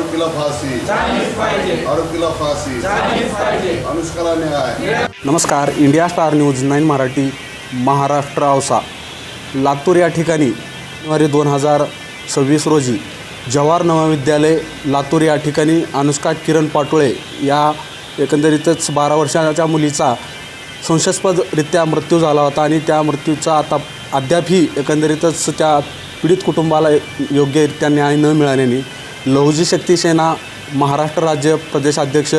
आरोपीला फाशी, आरोपीला फाशी, अनुष्काला न्याय. नमस्कार. India star news 9 Marathi Maharashtra Ausa Latur या ठिकाणी जानेवारी 2026 रोजी जवाहर नवविद्यालय लातूर या ठिकाणी अनुष्का किरण पाटोळे या एकंदरीतच 12 वर्षाच्या मुलीचा संशयास्पदरित्या मृत्यू झाला होता आणि त्या मृत्यूचा आता अद्यापही एकंदरीतच त्या पीडित कुटुंबाला योग्यरित्या न्याय न मिळाल्याने लहुजी शक्ती सेना महाराष्ट्र राज्य प्रदेशाध्यक्ष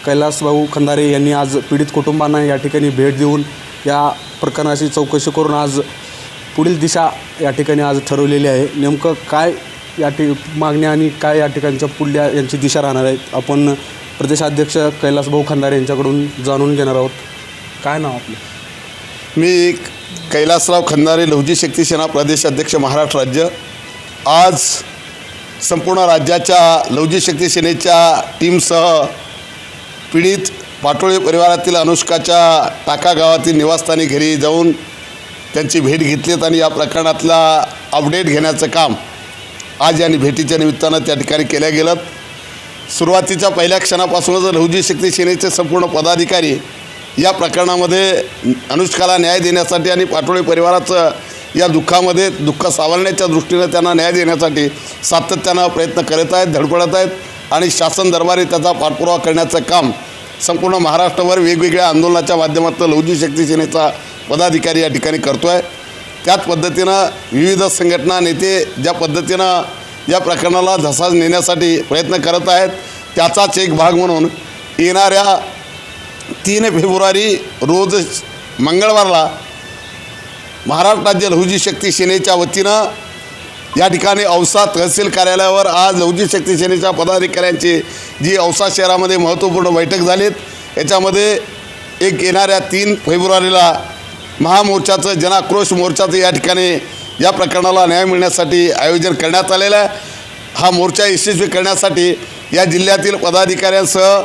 कैलासभाऊ खंदारे यांनी आज पीडित कुटुंबांना या ठिकाणी भेट देऊन या प्रकरणाची चौकशी करून आज पुढील दिशा या ठिकाणी आज ठरवलेली आहे. नेमकं काय या मागण्या आणि काय या ठिकाणच्या पुढल्या यांची दिशा राहणार आहेत आपण प्रदेशाध्यक्ष कैलासभाऊ खंदारे यांच्याकडून जाणून घेणार आहोत. काय नाव आपलं? मी कैलासराव खंदारे, लहुजी शक्ती सेना प्रदेशाध्यक्ष महाराष्ट्र राज्य. आज संपूर्ण राज्याच्या लहुजी शक्ती सेनेच्या टीमसह पीडित पाटोळे परिवारातील अनुष्काच्या टाका गावातील निवासस्थानी घरी जाऊन त्यांची भेट घेतलीत आणि या प्रकरणातला अपडेट घेण्याचं काम आज या भेटीच्या निमित्तानं त्या ठिकाणी केल्या गेलं. सुरुवातीच्या पहिल्या क्षणापासूनच लहुजी शक्ती सेनेचे संपूर्ण पदाधिकारी या प्रकरणामध्ये अनुष्काला न्याय देण्यासाठी आणि पाटोळे परिवाराचं या दुःखामध्ये दुःख सावरण्याच्या दृष्टीनं त्यांना न्याय देण्यासाठी सातत्यानं प्रयत्न करत आहेत, धडपडत आहेत आणि शासन दरबारी त्याचा पाठपुरावा करण्याचं काम संपूर्ण महाराष्ट्रभर वेगवेगळ्या आंदोलनाच्या माध्यमातून लहुजी शक्ती सेनेचा पदाधिकारी या ठिकाणी करतो आहे. त्याच पद्धतीनं विविध संघटना नेते ज्या पद्धतीनं या प्रकरणाला धसास नेण्यासाठी प्रयत्न करत आहेत त्याचाच एक भाग म्हणून येणाऱ्या 3 फेब्रुवारी रोज मंगळवारला महाराष्ट्र राज्य लहुजी शक्ती सेनेच्या वतीनं या ठिकाणी औसा तहसील कार्यालयावर आज लहुजी शक्ती सेनेच्या पदाधिकाऱ्यांची जी औसा शहरामध्ये महत्त्वपूर्ण बैठक झालीत. याच्यामध्ये एक येणाऱ्या 3 फेब्रुवारीला महामोर्चाचं जनाक्रोश मोर्चाचं या ठिकाणी या प्रकरणाला न्याय मिळण्यासाठी आयोजन करण्यात आलेलं आहे. हा मोर्चा यशस्वी करण्यासाठी या जिल्ह्यातील पदाधिकाऱ्यांसह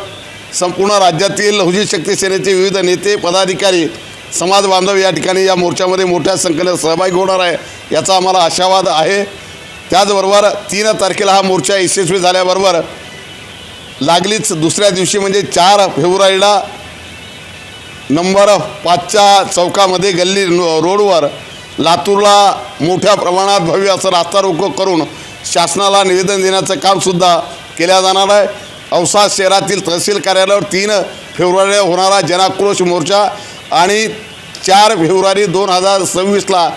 संपूर्ण राज्यातील लहुजी शक्ती सेनेचे विविध नेते, पदाधिकारी, समाज बांधव या ठिकाणी या मोर्चामध्ये मोठ्या संख्येने सहभागी होणार आहे याचा आम्हाला आशावाद आहे. त्याचबरोबर 3 तारखेला हा मोर्चा यशस्वी झाल्याबरोबर लागलीच दुसऱ्या दिवशी म्हणजे 4 फेब्रुवारीला नंबर 5च्या चौकामध्ये गल्ली रोडवर लातूरला मोठ्या प्रमाणात भव्य असं रास्ता रोको करून शासनाला निवेदन देण्याचं कामसुद्धा केल्या जाणार आहे. औसा शहरातील तहसील कार्यालयावर 3 फेब्रुवारीला होणारा जनाक्रोश मोर्चा आणि 4 फेब्रुवारी 2026ला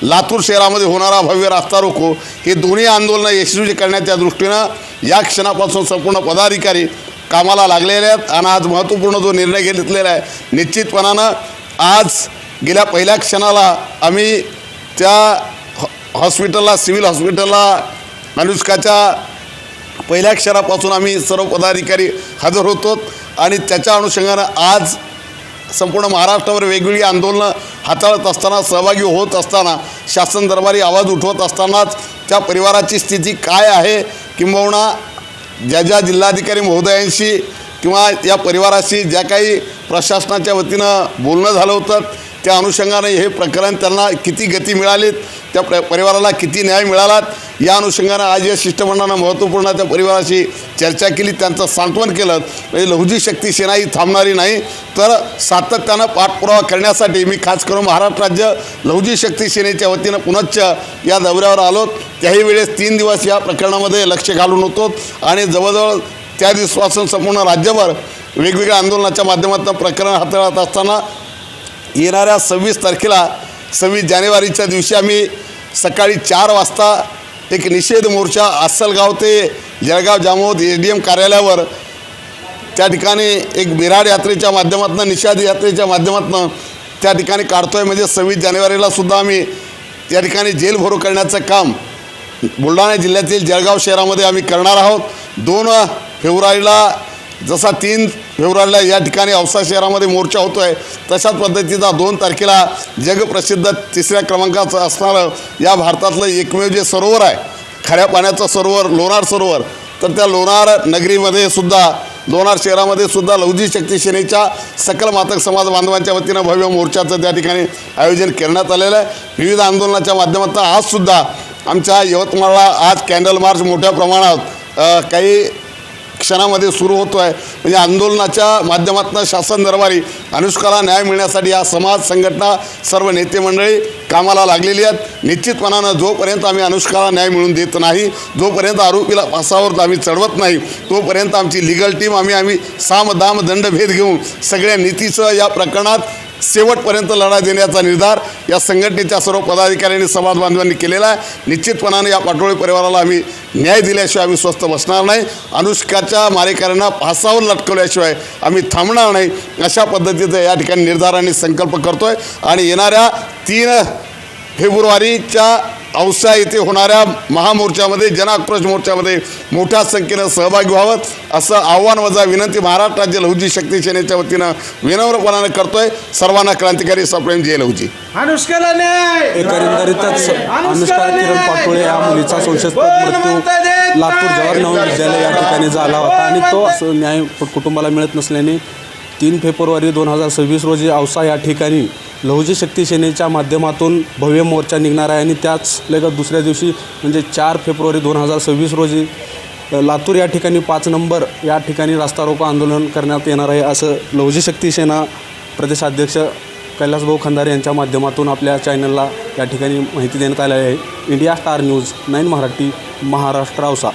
लातूर शहरामध्ये होणारा भव्य रास्ता रोको हे दोन्ही आंदोलनं यशस्वी करण्याच्या दृष्टीनं या क्षणापासून संपूर्ण पदाधिकारी कामाला लागलेले आहेत. आणि आज महत्त्वपूर्ण जो निर्णय घेतलेला आहे निश्चितपणानं आज गेल्या पहिल्या क्षणाला आम्ही त्या हॉस्पिटलला, सिव्हिल हॉस्पिटलला अनुष्काच्या पहिल्या क्षणापासून आम्ही सर्व पदाधिकारी हजर होतो आणि त्याच्या अनुषंगानं आज संपूर्ण महाराष्ट्रावर वेगवेगळी आंदोलनं हाताळत असताना, सहभागी होत असताना, शासन दरबारी आवाज उठवत असतानाच त्या परिवाराची स्थिती काय आहे किंबहुना ज्या जिल्हाधिकारी महोदयांशी किंवा या परिवाराशी ज्या काही प्रशासनाच्या वतीनं बोलणं झालं होतं त्या अनुषंगाने हे प्रकरण त्यांना किती गती मिळालीत, त्या परिवाराला किती न्याय मिळालात या अनुषंगानं आज या शिष्टमंडळानं महत्त्वपूर्ण त्या परिवाराशी चर्चा केली, त्यांचं सांत्वन केलं. म्हणजे लहुजी शक्ती सेना ही थांबणारी नाही तर सातत्यानं पाठपुरावा करण्यासाठी मी खास करून महाराष्ट्र राज्य लहुजी शक्ती सेनेच्या वतीनं पुनश्च या दौऱ्यावर आलो. त्याही वेळेस 3 दिवस या प्रकरणामध्ये लक्ष घालून होतो आणि जवळजवळ त्या दिवसापासून संपूर्ण राज्यभर वेगवेगळ्या आंदोलनाच्या माध्यमातून प्रकरण हाताळत असताना येणाऱ्या 26 तारखेला 26 जानेवारीच्या दिवशी आम्ही सकाळी 4 वाजता एक निषेध मोर्चा अस्सलगाव ते जळगाव जामोद ADM कार्यालयावर त्या ठिकाणी एक बिराड यात्रेच्या माध्यमातून, निषेध यात्रेच्या माध्यमातून त्या ठिकाणी काढतो आहे. म्हणजे 26 जानेवारीला सुद्धा आम्ही त्या ठिकाणी जेल भरो करण्याचं काम बुलढाणा जिल्ह्यातील जळगाव शहरामध्ये आम्ही करणार आहोत. 2 फेब्रुवारीला जसा 3 फेब्रुवारीला या ठिकाणी औसा शहरामध्ये मोर्चा होतो आहे तशाच पद्धतीचा 2 तारखेला जगप्रसिद्ध 3ऱ्या क्रमांकाचं असणारं या भारतातलं एकमेव जे सरोवर आहे खऱ्या पाण्याचं सरोवर लोणार सरोवर, तर त्या लोणार नगरीमध्ये सुद्धा, लोणार शहरामध्ये सुद्धा लहुजी शक्ती सेनेच्या सकल मातक समाज बांधवांच्या वतीनं भव्य मोर्चाचं त्या ठिकाणी आयोजन करण्यात आलेलं आहे. विविध आंदोलनाच्या माध्यमातून आजसुद्धा आमच्या यवतमाळला आज कॅन्डल मार्च मोठ्या प्रमाणात काही क्षणामध्ये सुरू होतो आहे. म्हणजे आंदोलनाच्या माध्यमातून शासन दरबारी अनुष्काला न्याय मिळण्यासाठी या समाज संघटना सर्व नेते मंडळी कामाला लागलेली आहेत. निश्चितपणानं जोपर्यंत आम्ही अनुष्काला न्याय मिळवून देत नाही, जोपर्यंत आरोपीला फासावर आम्ही चढवत नाही, तोपर्यंत आमची लिगल टीम आम्ही साम दाम दंडभेद घेऊन सगळ्या नीतीचं या प्रकरणात शेवटपर्यंत लढा देण्याचा निर्धार या संघटनेच्या सर्व पदाधिकाऱ्यांनी समाज बांधवांनी केलेला आहे. निश्चितपणाने या पाटोळे परिवाराला आम्ही न्याय दिल्याशिवाय आम्ही स्वस्थ बसणार नाही. अनुष्काच्या मारेकऱ्यांना फासावर लटकवल्याशिवाय आम्ही थांबणार नाही. अशा पद्धतीचा या ठिकाणी निर्धाराने संकल्प करतो आहे आणि येणाऱ्या 3 फेब्रुवारीच्या औसा येथे होणाऱ्या महामोर्चामध्ये जनआक्रोश मोर्चामध्ये मोठ्या संख्येनं सहभागी व्हावं असं आव्हान वजा विनंती महाराष्ट्र राज्य लहुजी शक्ती सेनेच्या वतीनं विनम्रपणाने करतोय. सर्वांना क्रांतिकारी सप्रेम जय लहुजी. अनुष्काला न्याय. एकंदरीतच अनुष्का किरण पाटोळे या मुलीचा संशयास्पद मृत्यू लातूर जवाहर नवोदय विद्यालय या ठिकाणी झाला होता आणि तो न्याय कुटुंबाला मिळत नसल्याने 3 फेब्रुवारी 2026 रोजी औसा या ठिकाणी लहुजी शक्ती सेनेच्या माध्यमातून भव्य मोर्चा निघणार आहे आणि त्याच लगत दुसऱ्या दिवशी म्हणजे 4 फेब्रुवारी 2026 रोजी लातूर या ठिकाणी 5 नंबर या ठिकाणी रास्ता रोको आंदोलन करण्यात येणार आहे असं लहुजी शक्ती सेना प्रदेशाध्यक्ष कैलासभाऊ खंदारे यांच्या माध्यमातून आपल्या चॅनलला या ठिकाणी माहिती देण्यात आली आहे. India star news 9 Marathi, Maharashtra Ausa.